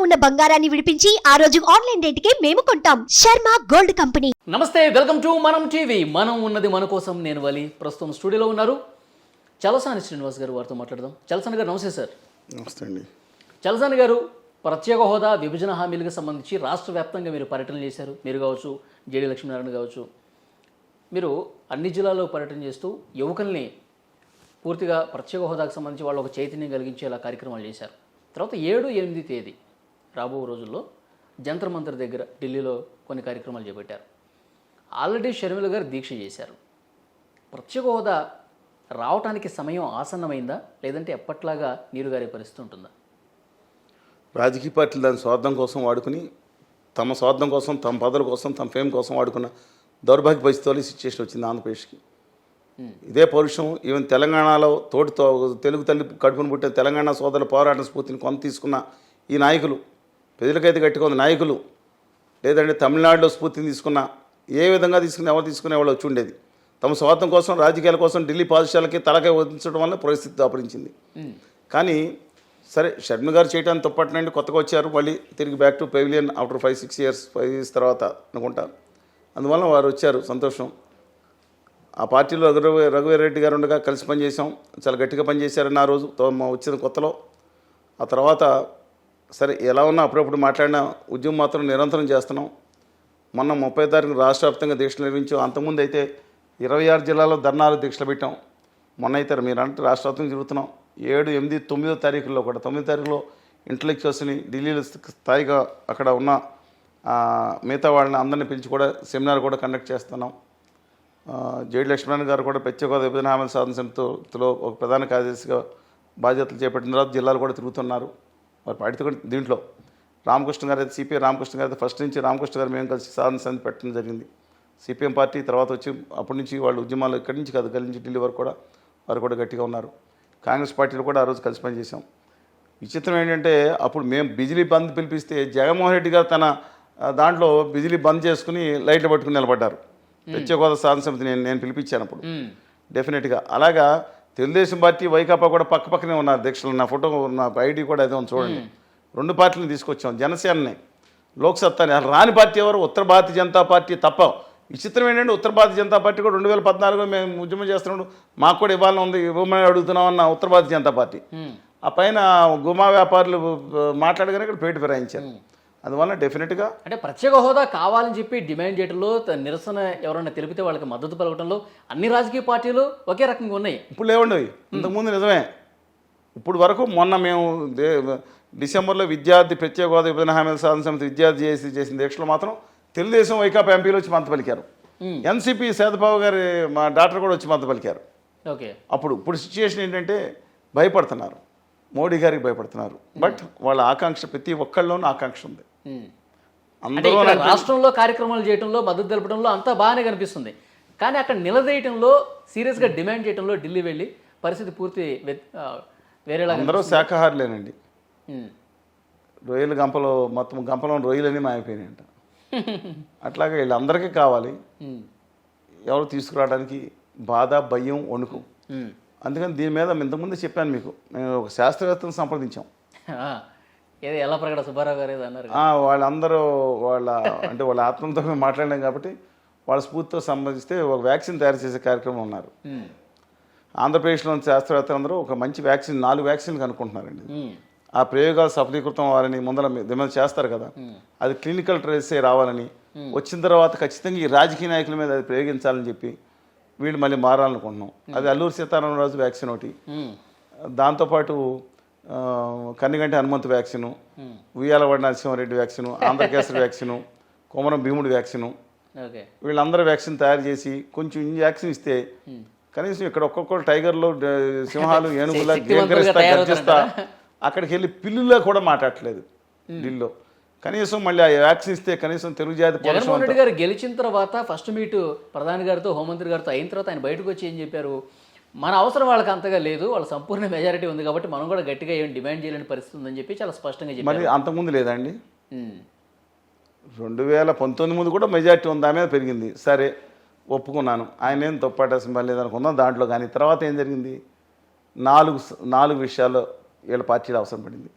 ఉన్న బంగారాన్ని విడిపించి ఆ రోజు ఆన్లైన్ రేటుకే మేము కొంటాం. Sharma gold company. నమస్తే, వెల్కమ్ టు మనం టీవీ. మనం ఉన్నది మన కోసం. నేను వలి. ప్రస్తుతం స్టూడియోలో ఉన్నారు చలసాని శ్రీనివాస్ గారు. వారితో మాట్లాడదాం. చలసాని గారు నమస్తే సార్. నమస్తే అండి. చలసాని గారు, ప్రత్యేక హోదా విభజన హామీలకు సంబంధించి రాష్ట్ర వ్యాప్తంగా మీరు పర్యటన చేశారు. మీరు కావచ్చు, జేడీ లక్ష్మీనారాయణ కావచ్చు, మీరు అన్ని జిల్లాల్లో పర్యటన చేస్తూ యువకుల్ని పూర్తిగా ప్రత్యేక హోదాకు సంబంధించి వాళ్ళు ఒక చైతన్యం కలిగించేలా కార్యక్రమాలు చేశారు. తర్వాత 7-8 తేదీ రాబో రోజుల్లో జంతర్ మంతర్ దగ్గర ఢిల్లీలో కొన్ని కార్యక్రమాలు చేపట్టారు. ఆల్రెడీ షర్మిల గారు దీక్ష చేశారు. ప్రత్యేక హోదా రావటానికి సమయం ఆసన్నమైందా, లేదంటే ఎప్పట్లాగా నీరుగారే పరిస్థితి ఉంటుందా? రాజకీయ పార్టీలు దాని స్వార్థం కోసం వాడుకుని, తమ స్వార్థం కోసం, తమ పదవుల కోసం, తమ ఫేమ్ కోసం వాడుకున్న దౌర్భాగ్య పరిస్థితుల్లో సిచ్యువేషన్ వచ్చింది ఆంధ్రప్రదేశ్కి. ఇదే పౌరుషం ఈవెన్ తెలంగాణలో తోటితో తెలుగు తల్లి కడుపును పుట్టిన తెలంగాణ సోదరుల పోరాట స్ఫూర్తిని కొంత తీసుకున్న ఈ నాయకులు, ప్రజలకైతే గట్టిగా నాయకులు, లేదంటే తమిళనాడులో స్ఫూర్తిని తీసుకున్న, ఏ విధంగా తీసుకుని ఎవరు తీసుకునే వాళ్ళు వచ్చి ఉండేది. తమ స్వార్థం కోసం, రాజకీయాల కోసం ఢిల్లీ పాఠశాలకి తలకాయ వదిలించడం వల్ల పరిస్థితి దాపరించింది. కానీ సరే, షర్మిల గారు చేయడానికి తప్పట్నండి, కొత్తగా వచ్చారు, మళ్ళీ తిరిగి back to pavilion after 5 years తర్వాత అనుకుంటా. అందువల్ల వారు వచ్చారు, సంతోషం. ఆ పార్టీలో రఘువీరెడ్డి గారు ఉండగా కలిసి పనిచేసాం, చాలా గట్టిగా పనిచేశారని ఆ రోజు వచ్చిన కొత్తలో. ఆ తర్వాత సరే ఎలా ఉన్నా అప్పుడప్పుడు మాట్లాడిన ఉద్యమం మాత్రం నిరంతరం చేస్తున్నాం. మొన్న 30 తారీఖు రాష్ట్ర వ్యాప్తంగా దీక్షలు నిర్వహించాం. అంతకుముందు అయితే 26 జిల్లాల్లో ధర్నాలు దీక్షలు పెట్టాం. మొన్న అయితే మీరు అంటే రాష్ట్ర వ్యాప్తంగా తిరుగుతున్నాం. 7, 8, 9 తారీఖుల్లో కూడా 9 తారీఖులో ఇంటలెక్చువల్స్ని ఢిల్లీలో స్థాయిగా అక్కడ ఉన్న మిగతా వాళ్ళని అందరినీ పిలిచి కూడా సెమినార్ కూడా కండక్ట్ చేస్తున్నాం. జేడీ లక్ష్మీనారాయణ గారు కూడా ప్రత్యేక హోదా విభజన హామీల సాధన సమితిలో ఒక ప్రధాన కార్యదర్శిగా బాధ్యతలు చేపట్టిన తర్వాత జిల్లాలు కూడా తిరుగుతున్నారు. వారి పార్టీ కూడా దీంట్లో రామకృష్ణ గారు అయితే, సిపిఐ రామకృష్ణ గారు అయితే ఫస్ట్ నుంచి రామకృష్ణ గారు మేము కలిసి సాధన సమితి పెట్టడం జరిగింది. సిపిఎం పార్టీ తర్వాత వచ్చి అప్పటి నుంచి వాళ్ళు ఉద్యమాలు ఇక్కడి నుంచి కాదు, గల్లీ నుంచి ఢిల్లీ వరకు కూడా వారు కూడా గట్టిగా ఉన్నారు. కాంగ్రెస్ పార్టీలో కూడా ఆ రోజు కలిసి పనిచేసాం. విచిత్రం ఏంటంటే అప్పుడు మేము బిజిలీ బంద్ పిలిపిస్తే జగన్మోహన్ రెడ్డి గారు తన దాంట్లో బిజిలీ బంద్ చేసుకుని లైట్లు పట్టుకుని నిలబడ్డారు. ప్రత్యేక హోదా సాధన సమితి నేను పిలిపించాను అప్పుడు. డెఫినెట్గా అలాగా తెలుగుదేశం పార్టీ, వైకాపా కూడా పక్కనే ఉన్నారు దీక్షలు. నా ఫోటో, నా ఐడి కూడా అదే చూడండి. 2 పార్టీలను తీసుకొచ్చాం, జనసేనని, లోక్సత్తాని. రాని పార్టీ ఎవరు? ఉత్తర భారతీయ జనతా పార్టీ తప్ప. విచిత్రం ఏంటంటే ఉత్తర భారతీయ జనతా పార్టీ కూడా 2014లో మేము ఉద్యమం చేస్తున్నాడు, మాకు కూడా ఇవ్వాలని ఉంది, ఇవ్వమని అడుగుతున్నామన్న ఉత్తర భారతీయ జనతా పార్టీ. ఆ పైన గుమా వ్యాపారులు మాట్లాడగానే ఇక్కడ పేటు ఫిరాయించారు. అందువల్ల డెఫినెట్గా అంటే ప్రత్యేక హోదా కావాలని చెప్పి డిమాండ్ చేయడంలో, నిరసన ఎవరైనా తెలిపితే వాళ్ళకి మద్దతు పలకడంలో అన్ని రాజకీయ పార్టీలు ఒకే రకంగా ఉన్నాయి. ఇప్పుడు లేవండి. ఇంతకుముందు నిజమే. ఇప్పుడు వరకు మొన్న మేము డిసెంబర్లో విద్యార్థి ప్రత్యేక హోదా విభజన హామీల సాధన సమితి విద్యార్థి చేసిన దీక్షలో మాత్రం తెలుగుదేశం, వైకాపా ఎంపీలు వచ్చి మద్దతు పలికారు. ఎన్సీపీ సేదబాబు గారి మా డాక్టర్ కూడా వచ్చి మద్దతు పలికారు. ఓకే. ఇప్పుడు సిచ్యుయేషన్ ఏంటంటే భయపడుతున్నారు, మోడీ గారికి భయపడుతున్నారు. బట్ వాళ్ళ ఆకాంక్ష, ప్రతి ఒక్కళ్ళలోనూ ఆకాంక్ష ఉంది. అందరూ రాష్ట్రంలో కార్యక్రమాలు చేయడంలో, మద్దతు తెలపడంలో అంతా బాగానే కనిపిస్తుంది. కానీ అక్కడ నిలదీయటంలో, సీరియస్గా డిమాండ్ చేయడంలో ఢిల్లీ వెళ్ళి పరిస్థితి పూర్తి వేరేలా. అందరూ శాఖాహారులేనండి. రొయ్యలు గంపలో, మొత్తం గంపలో రొయ్యలన్నీ మాయమైపోయినాయంట. అట్లాగే వీళ్ళందరికీ కావాలి, ఎవరు తీసుకురావడానికి బాధ, భయం, వణుకు. అందుకని దీని మీద ఇంతకుముందు చెప్పాను మీకు, మేము ఒక శాస్త్రవేత్తను సంప్రదించాం. ఏదో ఎలా ప్రకట సుబ్బారావు గారు ఏదో అన్నారు. వాళ్ళందరూ వాళ్ళ ఆత్మతో మేము మాట్లాడలేం కాబట్టి వాళ్ళ స్ఫూర్తితో సంబంధిస్తే ఒక వ్యాక్సిన్ తయారు చేసే కార్యక్రమం ఉన్నారు. ఆంధ్రప్రదేశ్లోని శాస్త్రవేత్తలందరూ ఒక మంచి వ్యాక్సిన్, 4 వ్యాక్సిన్లు కనుక్కుంటున్నారండి. ఆ ప్రయోగాలు సఫలీకృతం అవ్వాలని ముందర చేస్తారు కదా, అది క్లినికల్ ట్రయల్సే రావాలని, వచ్చిన తర్వాత ఖచ్చితంగా ఈ రాజకీయ నాయకుల మీద అది ప్రయోగించాలని చెప్పి వీళ్ళు మళ్ళీ మారాలనుకుంటున్నాం. అది అల్లూరు సీతారామరాజు వ్యాక్సిన్ ఒకటి, దాంతోపాటు కన్నిగంటి హనుమంతు వ్యాక్సిను, ఉయ్యాలవాడి నరసింహారెడ్డి వ్యాక్సిను, ఆంధ్రకేసరి వ్యాక్సిను, కొమరం భీముడి వ్యాక్సిను, వీళ్ళందరూ వ్యాక్సిన్ తయారు చేసి కొంచెం వ్యాక్సిన్ ఇస్తే కనీసం ఇక్కడ ఒక్కొక్కరు టైగర్లు, సింహాలు, ఏనుగులా గర్జిస్తా అక్కడికి వెళ్ళి పిల్లులా కూడా మాట్లాడట్లేదు ఢిల్లీలో. కనీసం మళ్ళీ ఆ వ్యాక్సిన్ ఇస్తే కనీసం తెలుగు జాతి. జగన్మోహన్ రెడ్డి గారు గెలిచిన తర్వాత ఫస్ట్ మీట్ ప్రధాని గారితో, హోంమంత్రి గారితో అయిన తర్వాత ఆయన బయటకు వచ్చి ఏం చెప్పారు? మన అవసరం వాళ్ళకి అంతగా లేదు, వాళ్ళ సంపూర్ణ మెజారిటీ ఉంది కాబట్టి మనం కూడా గట్టిగా ఏం డిమాండ్ చేయలేని పరిస్థితి ఉందని చెప్పి చాలా స్పష్టంగా చెప్పారు. మరి అంతకుముందు లేదండి, 2019 ముందు కూడా మెజారిటీ ఉంది, దాని మీద పెరిగింది. సరే ఒప్పుకున్నాను, ఆయన ఏం తప్పటేసం లేదనుకుందాం దాంట్లో. కానీ తర్వాత ఏం జరిగింది? 4 విషయాల్లో వీళ్ళ పార్టీలో అవసరం పడింది.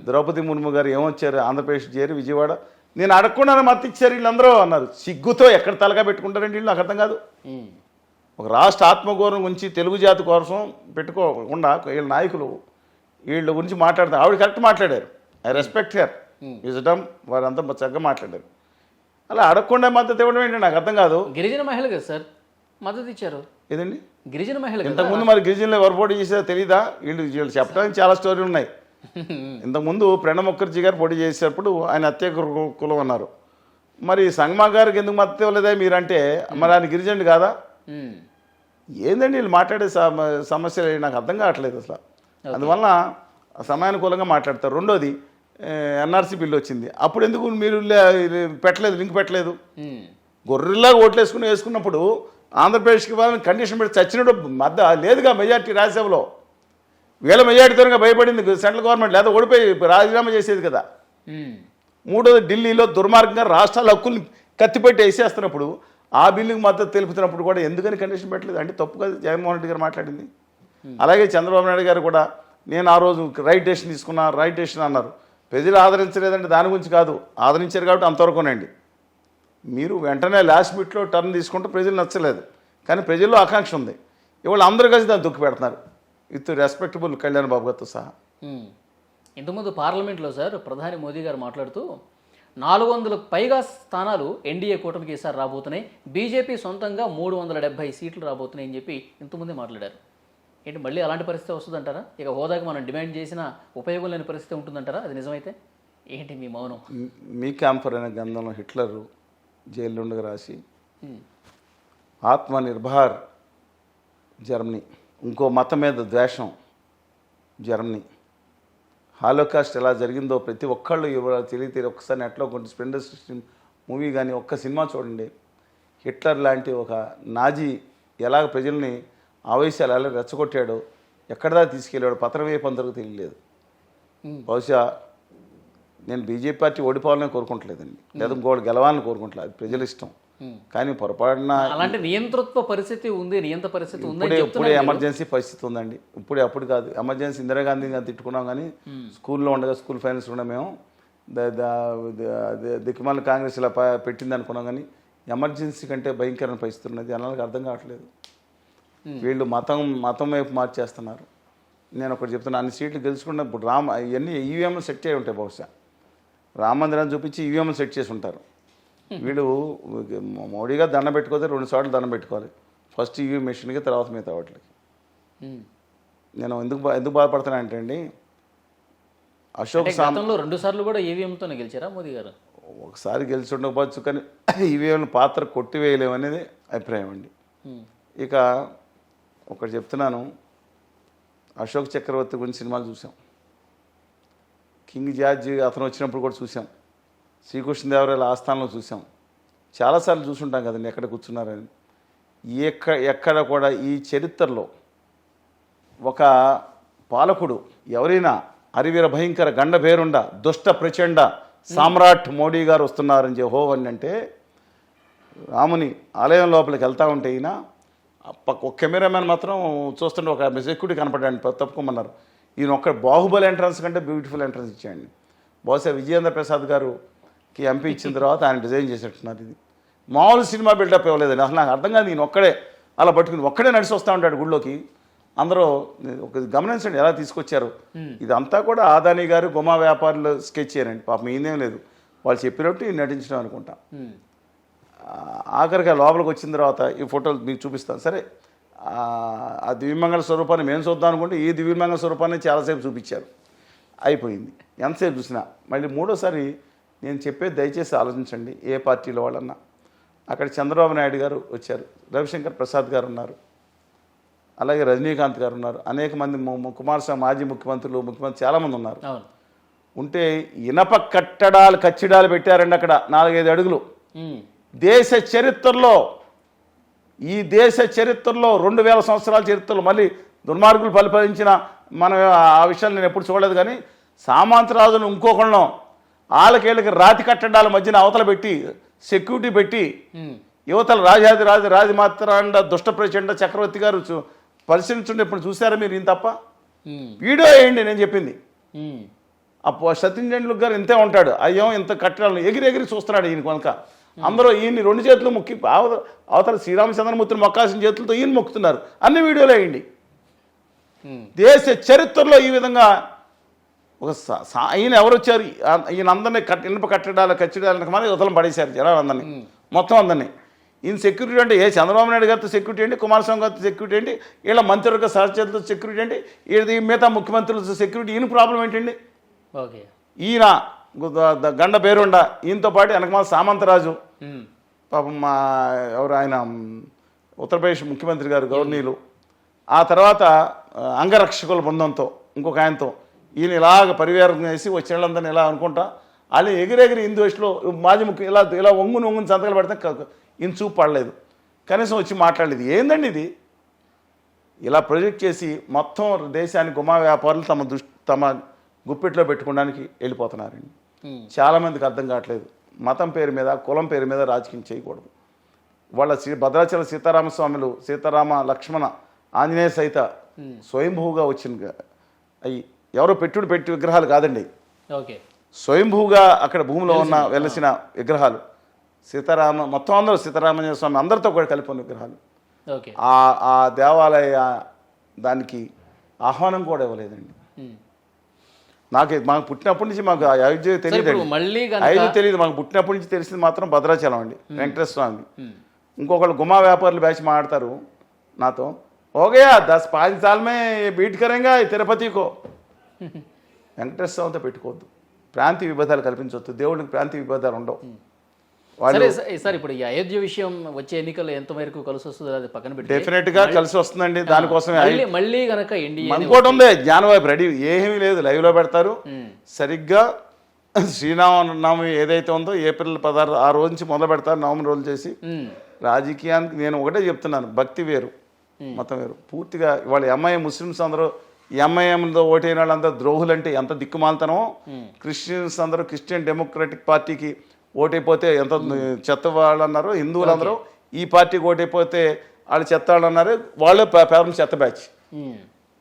ద్రౌపది ముర్ము గారు ఏమొచ్చారు, ఆంధ్రప్రదేశ్ చేరి విజయవాడ, నేను అడగకుండానే మద్దతు ఇచ్చారు వీళ్ళందరూ అన్నారు. సిగ్గుతో ఎక్కడ తలగా పెట్టుకుంటారండి వీళ్ళు, నాకు అర్థం కాదు. ఒక రాష్ట్ర ఆత్మగౌరవం గురించి, తెలుగు జాతి కోసం పెట్టుకోకుండా వీళ్ళ నాయకులు వీళ్ళ గురించి మాట్లాడతారు. ఆవిడ కరెక్ట్ మాట్లాడారు, ఐ రెస్పెక్ట్ హర్ విజడమ్, వారంతా చక్కగా మాట్లాడారు. అలా అడగకుండా మద్దతు ఇవ్వడం ఏంటి నాకు అర్థం కాదు. గిరిజన మహిళ కదా సార్ మద్దతు ఇచ్చారు, ఏదండి గిరిజన మహిళ కదా. ఇంతకుముందు మరి గిరిజనులు ఎవరు పోటీ చేసేదో తెలీదా? వీళ్ళు చెప్పడానికి చాలా స్టోరీలు ఉన్నాయి. ఇంతకుముందు ప్రణబ్ ముఖర్జీ గారు పోటీ చేసేటప్పుడు ఆయన అత్యక కులం అన్నారు. మరి సంగమా గారికి ఎందుకు మద్దతు ఇవ్వలేదా మీరంటే, మరి ఆయన గిరిజనుడు కాదా? ఏందండి వీళ్ళు మాట్లాడే సమస్యలు నాకు అర్థం కావట్లేదు అసలు. అందువల్ల సమయానుకూలంగా మాట్లాడతారు. రెండోది ఎన్ఆర్సీ బిల్లు వచ్చింది, అప్పుడు ఎందుకు మీరు పెట్టలేదు, లింక్ పెట్టలేదు? గొర్రెల్లాగా ఓట్లు వేసుకున్నప్పుడు ఆంధ్రప్రదేశ్కి వాళ్ళని కండిషన్ పెట్టి చచ్చినప్పుడు లేదుగా మెజార్టీ రాజ్యసభలో. వీళ్ళ మెజార్టీతోనే భయపడింది సెంట్రల్ గవర్నమెంట్, లేదా ఓడిపోయి రాజీనామా చేసేది కదా. మూడోది ఢిల్లీలో దుర్మార్గంగా రాష్ట్రాల హక్కుల్ని కత్తిపెట్టి వేసేస్తున్నప్పుడు ఆ బిల్లుకి మద్దతు తెలుపుతున్నప్పుడు కూడా ఎందుకని కండిషన్ పెట్టలేదు అంటే తప్పు కదా జగన్మోహన్ రెడ్డి గారు మాట్లాడింది. అలాగే చంద్రబాబు నాయుడు గారు కూడా నేను ఆ రోజు రైట్ డెసిషన్ తీసుకున్నా, రైట్ డెసిషన్ అన్నారు. ప్రజలు ఆదరించలేదంటే దాని గురించి కాదు, ఆదరించారు కాబట్టి అంతవరకునండి. మీరు వెంటనే లాస్ట్ మినిట్లో టర్న్ తీసుకుంటే ప్రజలు నచ్చలేదు, కానీ ప్రజల్లో ఆకాంక్ష ఉంది. ఇవాళ అందరూ కలిసి దాన్ని దుక్కి పెడుతున్నారు, విత్ రెస్పెక్టబుల్ కళ్యాణ్ బాబు గారితో సహా. ఇంతకుముందు పార్లమెంట్లో సార్ ప్రధాని మోదీ గారు మాట్లాడుతూ 400కు పైగా స్థానాలు ఎన్డీఏ కూటమికి ఈసారి రాబోతున్నాయి, బీజేపీ సొంతంగా 370 సీట్లు రాబోతున్నాయి అని చెప్పి ఇంతకుముందే మాట్లాడారు. ఏంటి మళ్ళీ అలాంటి పరిస్థితి వస్తుందంటారా? ఇక హోదాకి మనం డిమాండ్ చేసిన ఉపయోగం లేని పరిస్థితి ఉంటుందంటారా? అది నిజమైతే ఏంటి మీ మౌనం? మీ క్యాంపర్ అనే గ్రంథంలో హిట్లర్ జైల్లో ఉండగా రాసి ఆత్మనిర్భర్ జర్మనీ, ఇంకో మతం మీద ద్వేషం జర్మనీ, హాలోకాస్ట్ ఎలా జరిగిందో ప్రతి ఒక్కళ్ళు ఇవాళ తెలియదు. ఒక్కసారి నెట్లో కొన్ని స్ప్లెండర్ మూవీ కానీ ఒక్క సినిమా చూడండి. హిట్లర్ లాంటి ఒక నాజీ ఎలాగ ప్రజల్ని ఆవేశాలు ఎలా రెచ్చగొట్టాడో, ఎక్కడదా తీసుకెళ్ళాడో పత్రం ఏ పంతరకు తెలియలేదు. బహుశా నేను బీజేపీ పార్టీ ఓడిపోవాలని కోరుకుంటలేదండి, లేదా ఇంకోటి గెలవాలని కోరుకుంటలేదు, అది ప్రజల ఇష్టం. కానీ పొరపాటున అలాంటి నియంతృత్వ పరిస్థితి ఉంది, నియంత్ర పరిస్థితి ఉంది. ఇప్పుడే ఎమర్జెన్సీ పరిస్థితి ఉందండి. అప్పుడు కాదు ఎమర్జెన్సీ. ఇందిరాగాంధీ గారిని తిట్టుకున్నాం, కానీ స్కూల్లో ఉండగా స్కూల్ ఫైనాన్స్ కూడా మేము దిక్కుమాల కాంగ్రెస్ ఇలా పెట్టింది అనుకున్నాం, కానీ ఎమర్జెన్సీ కంటే భయంకరమైన పరిస్థితి ఉన్నది. జనాలకు అర్థం కావట్లేదు. వీళ్ళు మతం వైపు మార్చేస్తున్నారు. నేను ఒకటి చెప్తున్నా, అన్ని సీట్లు గెలుచుకున్న ఇప్పుడు ఇవన్నీ ఈవీఎంలు సెట్ అయి ఉంటాయి. బహుశా రామ మందిరాన్ని చూపించి ఈవీఎంలు సెట్ చేసి ఉంటారు. వీడు మోడీగా దండం పెట్టుకోతే 2 సార్లు దండం పెట్టుకోవాలి, ఫస్ట్ ఈవీఎం మెషిన్కి, తర్వాత మిగతా వాటికి. నేను ఎందుకు బాధపడుతున్నా అంటే అండి, అశోక్ గతంలో 2 సార్లు కూడా ఈవీఎంతోనే గెలిచారా మోదీ గారు? ఒకసారి గెలిచి ఉండకపోవచ్చు, కానీ ఈవీఎంల పాత్ర కొట్టివేయలేమనేది అభిప్రాయం అండి. ఇక ఒకటి చెప్తున్నాను, అశోక్ చక్రవర్తి గురించి సినిమాలు చూసాం, కింగ్ జార్జ్ అతను వచ్చినప్పుడు కూడా చూసాం, శ్రీకృష్ణదేవరాయల ఆస్థానంలో చూసాం, చాలాసార్లు చూసుంటాం కదండి ఎక్కడ కూర్చున్నారని. ఎక్కడ కూడా ఈ చరిత్రలో ఒక పాలకుడు ఎవరైనా అరివీర భయంకర గండభేరుండ దుష్ట ప్రచండ సామ్రాట్ మోడీ గారు వస్తున్నారని అని అంటే, రాముని ఆలయం లోపలికి వెళ్తూ ఉంటే ఈయన ఒక కెమెరామెన్ మాత్రం చూస్తుంటే ఒక సెక్యూరిటీ కనపడండి, తప్పుకోమన్నారు. ఈయన ఒక్క బాహుబలి ఎంట్రన్స్ కంటే బ్యూటిఫుల్ ఎంట్రన్స్ ఇచ్చాయండి. బహుశా విజయేంద్ర ప్రసాద్ గారుకి ఎంపీ ఇచ్చిన తర్వాత ఆయన డిజైన్ చేసేట్టున్నారు. ఇది మామూలు సినిమా బిల్డప్ ఇవ్వలేదండి. అసలు నాకు అర్థం కాదు, ఈయన ఒక్కడే అలా పట్టుకుని ఒక్కడే నడిచి వస్తూ ఉంటాడు గుళ్ళోకి. అందరూ ఒక గమనించండి ఎలా తీసుకొచ్చారు. ఇదంతా కూడా ఆదాని గారు గుమా వ్యాపారులు స్కెచ్ చేయరండి. పాపం ఈయనేం లేదు, వాళ్ళు చెప్పినట్టు నటించడం అనుకుంటా. ఆఖరిగా లోపలికి వచ్చిన తర్వాత ఈ ఫోటోలు మీకు చూపిస్తాను. సరే, ఆ దివ్యమంగళ స్వరూపాన్ని మేము చూద్దాం అనుకుంటే ఈ దివ్యమంగళ స్వరూపాన్ని చాలాసేపు చూపించారు, అయిపోయింది. ఎంతసేపు చూసినా మళ్ళీ మూడోసారి నేను చెప్పేది దయచేసి ఆలోచించండి. ఏ పార్టీలో వాళ్ళన్నా అక్కడ చంద్రబాబు నాయుడు గారు వచ్చారు, రవిశంకర్ ప్రసాద్ గారు ఉన్నారు, అలాగే రజనీకాంత్ గారు ఉన్నారు, అనేక మంది కుమారస్వామి మాజీ ముఖ్యమంత్రి చాలామంది ఉన్నారు. ఉంటే ఇనప కచ్చిడాలు పెట్టారండి అక్కడ 4-5 అడుగులు. దేశ చరిత్రలో, ఈ దేశ చరిత్రలో 2000 సంవత్సరాల చరిత్రలో మళ్ళీ దుర్మార్గులు పరిపాలించిన మనం ఆ విషయాలు నేను ఎప్పుడు చూడలేదు. కానీ సామంతరాజును ఇంకొకళ్ళను ఆళ్ళకేళ్ళకి రాతి కట్టడాల మధ్యన అవతల పెట్టి సెక్యూరిటీ పెట్టి యువతల రాజమాత్రాండ దుష్ట ప్రచండ చక్రవర్తి గారు పరిశీలించండి. ఇప్పుడు చూసారా మీరు? ఈయన తప్ప వీడియో వేయండి నేను చెప్పింది. సచిన్ టెండూల్కర్ గారు ఇంతే ఉంటాడు, అయ్యో ఇంత కట్టడాలను ఎగిరి చూస్తున్నాడు ఈయన కనుక. అందరూ ఈయన్ని 2 చేతులు మొక్కి అవతల శ్రీరామచంద్రమూర్తిని మొక్కాల్సిన చేతులతో ఈయన మొక్కుతున్నారు. అన్ని వీడియోలు వేయండి. దేశ చరిత్రలో ఈ విధంగా ఒక ఈయన ఎవరు వచ్చారు, ఈయన అందరినీ ఇనుప కట్టడాలకు మన వదలం పడేశారు జనాలు అందరినీ, మొత్తం అందరినీ. ఈయన సెక్యూరిటీ అంటే ఏ చంద్రబాబు నాయుడు గారితో సెక్యూరిటీ ఏంటి, కుమారస్వామి గారితో సెక్యూరిటీ ఏంటి, వీళ్ళ మంత్రివర్గ సహచరులతో సెక్యూరిటీ ఏంటి, ఇది మిగతా ముఖ్యమంత్రులతో సెక్యూరిటీ. ఈయన ప్రాబ్లం ఏంటండి? ఓకే, ఈయన గండ పేరుండ, ఈయనతో పాటు వెనకమాల సామంతరాజు, పాపం ఎవరు ఆయన ఉత్తరప్రదేశ్ ముఖ్యమంత్రి గారు గవర్నీలు, ఆ తర్వాత అంగరక్షకుల బృందంతో ఇంకొక ఆయనతో ఈయన ఇలాగ పరివేరం చేసి వచ్చిన వాళ్ళందరినీ ఇలా అనుకుంటా వాళ్ళు ఎగిరెగిరి హిందూ దేశంలో మాజీ ముఖ్యం ఇలా ఒంగుని సంతకాలు పెడితే ఈయన చూపు పడలేదు, కనీసం వచ్చి మాట్లాడలేదు. ఏందండి ఇది? ఇలా ప్రొజెక్ట్ చేసి మొత్తం దేశాన్ని గుమా వ్యాపారులు తమ గుప్పెట్లో పెట్టుకోవడానికి వెళ్ళిపోతున్నారండి. చాలామందికి అర్థం కావట్లేదు. మతం పేరు మీద, కులం పేరు మీద రాజకీయం చేయకూడదు. వాళ్ళ భద్రాచల సీతారామస్వాములు, సీతారామ లక్ష్మణ ఆంజనేయ సహిత స్వయంభూగా వచ్చిన అవి ఎవరో పెట్టి విగ్రహాలు కాదండి. ఓకే, స్వయంభూగా అక్కడ భూమిలో ఉన్న వెలసిన విగ్రహాలు. సీతారామ మొత్తం అందరూ సీతారామయ్య స్వామి అందరితో కూడా కలిపి ఉన్న విగ్రహాలు. ఓకే, ఆ దేవాలయ దానికి ఆహ్వానం కూడా ఇవ్వలేదండి. మాకు పుట్టినప్పటి నుంచి మాకు అయోధ్య తెలియదు, అయోధ్య తెలియదు. మాకు పుట్టినప్పటి నుంచి తెలిసింది మాత్రం భద్రాచలం అండి, వెంకటేశ్వర స్వామి. ఇంకొకళ్ళు గుమా వ్యాపారులు బ్యాచ్ మాట్లాడతారు నాతో, ఓగయా 10-5 साल में बीट करेंगे తిరుపతి కో. వెంకటేశ్వర స్వామితో పెట్టుకోవద్దు, ప్రాంతీయ విభేదాలు కల్పించవద్దు, దేవుడికి ప్రాంతీయ విభేదాలు ఉండవు. సరే సార్, ఇప్పుడు ఈ అయోధ్య విషయం వచ్చే ఎన్నికల్లో ఎంత మేరకు కలిసి వస్తుందో అది పక్కన పెట్టి డెఫినెట్ గా కలిసి వస్తుందండి. దానికోసమే మళ్ళీ కనుక ఇంకోటి ఉంది, జ్ఞానవాబు రెడీ ఏమీ లేదు, లైవ్ లో పెడతారు. సరిగ్గా శ్రీరామనవమి ఏదైతే ఉందో ఏప్రిల్ 16 ఆ రోజు నుంచి మొదలు పెడతారు, నవమి రోజులు చేసి. రాజకీయానికి నేను ఒకటే చెప్తున్నాను, భక్తి వేరు మతం వేరు. పూర్తిగా ఇవాళ ఎంఐఎం ముస్లిమ్స్ అందరూ ఎంఐఎంలో ఓటైన వాళ్ళందరూ ద్రోహులు అంటే ఎంత దిక్కుమాలతనో, క్రిస్టియన్స్ అందరూ క్రిస్టియన్ డెమోక్రటిక్ పార్టీకి ఓటైపోతే ఎంత చెత్త వాళ్ళు అన్నారు, హిందువులందరూ ఈ పార్టీకి ఓటైపోతే వాళ్ళు చెత్త వాళ్ళు అన్నారు. వాళ్ళే పేదం చెత్త బ్యాచ్.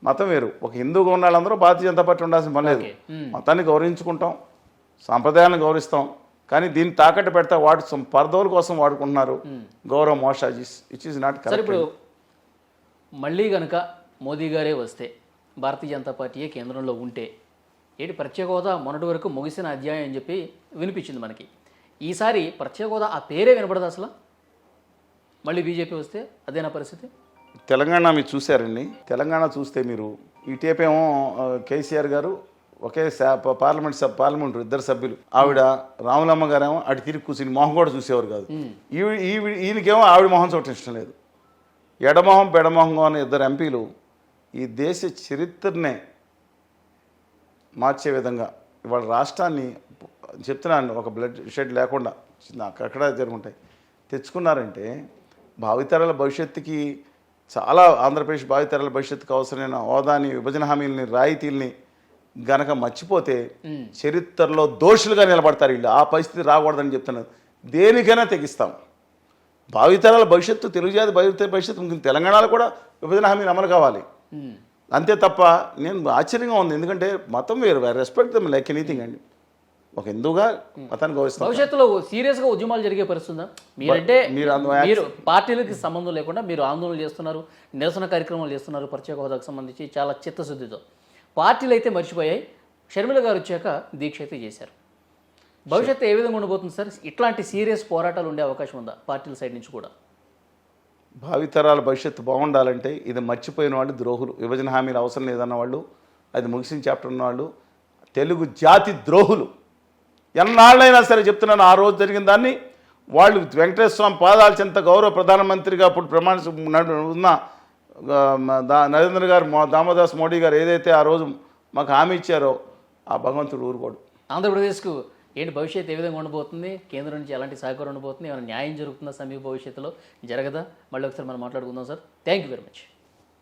మతం వేరు. ఒక హిందువుగా ఉన్న వాళ్ళందరూ భారతీయ జనతా పార్టీ ఉండాల్సిన పని లేదు. మతాన్ని గౌరవించుకుంటాం, సాంప్రదాయాలను గౌరవిస్తాం, కానీ దీన్ని తాకట్టు పెడతా పరదోల కోసం వాడుకుంటున్నారు. గౌరవ మోషాజీస్ ఇట్ ఈస్ నాట్ కరెక్ట్. ఇప్పుడు మళ్ళీ కనుక మోదీ గారే వస్తే, భారతీయ జనతా పార్టీయే కేంద్రంలో ఉంటే, ఏంటి ప్రత్యేక హోదా మొన్నటి వరకు ముగిసిన అధ్యాయం అని చెప్పి వినిపించింది మనకి. ఈసారి ప్రత్యేక హోదా ఆ పేరే వినపడదు అసలు. మళ్ళీ బీజేపీ వస్తే అదేనా పరిస్థితి? తెలంగాణ మీరు చూశారండి. తెలంగాణ చూస్తే మీరు ఇటేపేమో కేసీఆర్ గారు ఒకే పార్లమెంట్ ఇద్దరు సభ్యులు, ఆవిడ రాములమ్మ గారేమో అటు తిరిగి కూర్చుని మొహం కూడా చూసేవారు కాదు. ఈయనకేమో ఆవిడ మొహం చూడటం ఇష్టం లేదు. ఎడమొహం పెడమొహంగా ఉన్న ఇద్దరు ఎంపీలు ఈ దేశ చరిత్రనే మార్చే విధంగా ఇవాళ రాష్ట్రాన్ని చెప్తున్నాను, ఒక బ్లడ్ షెడ్ లేకుండా అక్కడ జరుగుంటాయి తెచ్చుకున్నారంటే భావితరాల భవిష్యత్తుకి చాలా ఆంధ్రప్రదేశ్ భావితరాల భవిష్యత్తుకు అవసరమైన హోదాని, విభజన హామీలని, రాయితీల్ని గనక మర్చిపోతే చరిత్రలో దోషులుగా నిలబడతారు వీళ్ళు. ఆ పరిస్థితి రాకూడదని చెప్తున్నారు. దేనికైనా తెగిస్తాం. భావితరాల భవిష్యత్తు, తెలుగు జాతి భవిష్యత్తు, తెలంగాణలో కూడా విభజన హామీని అమలు కావాలి. అంతే తప్ప నేను ఆశ్చర్యంగా ఉంది, ఎందుకంటే మతం వేరు. రెస్పెక్ట్ దమ్ లైక్ ఎనీథింగ్ అండి. ఒక హిందూగా మతాన్ని గౌరవిస్తాం. భవిష్యత్తులో సీరియస్గా ఉద్యమాలు జరిగే పరిస్థితుందా? మీరంటే మీరు పార్టీలకి సంబంధం లేకుండా మీరు ఆందోళన చేస్తున్నారు, నిరసన కార్యక్రమాలు చేస్తున్నారు ప్రత్యేక హోదాకు సంబంధించి చాలా చిత్తశుద్ధితో. పార్టీలు అయితే మర్చిపోయాయి, షర్మిల గారు వచ్చాక దీక్ష అయితే చేశారు. భవిష్యత్తు ఏ విధంగా ఉండబోతుంది సార్? ఇట్లాంటి సీరియస్ పోరాటాలు ఉండే అవకాశం ఉందా పార్టీల సైడ్ నుంచి కూడా? భావితరాల భవిష్యత్తు బాగుండాలంటే ఇది మర్చిపోయిన వాళ్ళు ద్రోహులు. విభజన హామీలు అవసరం లేదన్న వాళ్ళు, అది ముగిసిన చాప్టర్ ఉన్నవాళ్ళు తెలుగు జాతి ద్రోహులు. ఎన్నాళ్ళైనా సరే చెప్తున్నాను, ఆ రోజు జరిగిన దాన్ని వాళ్ళు వెంకటేశ్వర స్వామి పాదాల చెంత గౌరవ ప్రధానమంత్రిగా అప్పుడు ఉన్న నరేంద్ర గారు, దామోదాస్ మోడీ గారు ఏదైతే ఆ రోజు మాకు హామీ ఇచ్చారో ఆ భగవంతుడు ఊరుకోడు. ఆంధ్రప్రదేశ్కు ఏంటి భవిష్యత్తు ఏ విధంగా ఉండబోతుంది? కేంద్రం నుంచి ఎలాంటి సహకారం ఉండబోతుంది? ఏమైనా న్యాయం జరుగుతుందా సమీప భవిష్యత్తులో? జరగదా? మళ్ళీ ఒకసారి మనం మాట్లాడుకుందాం sir. Thank you very much.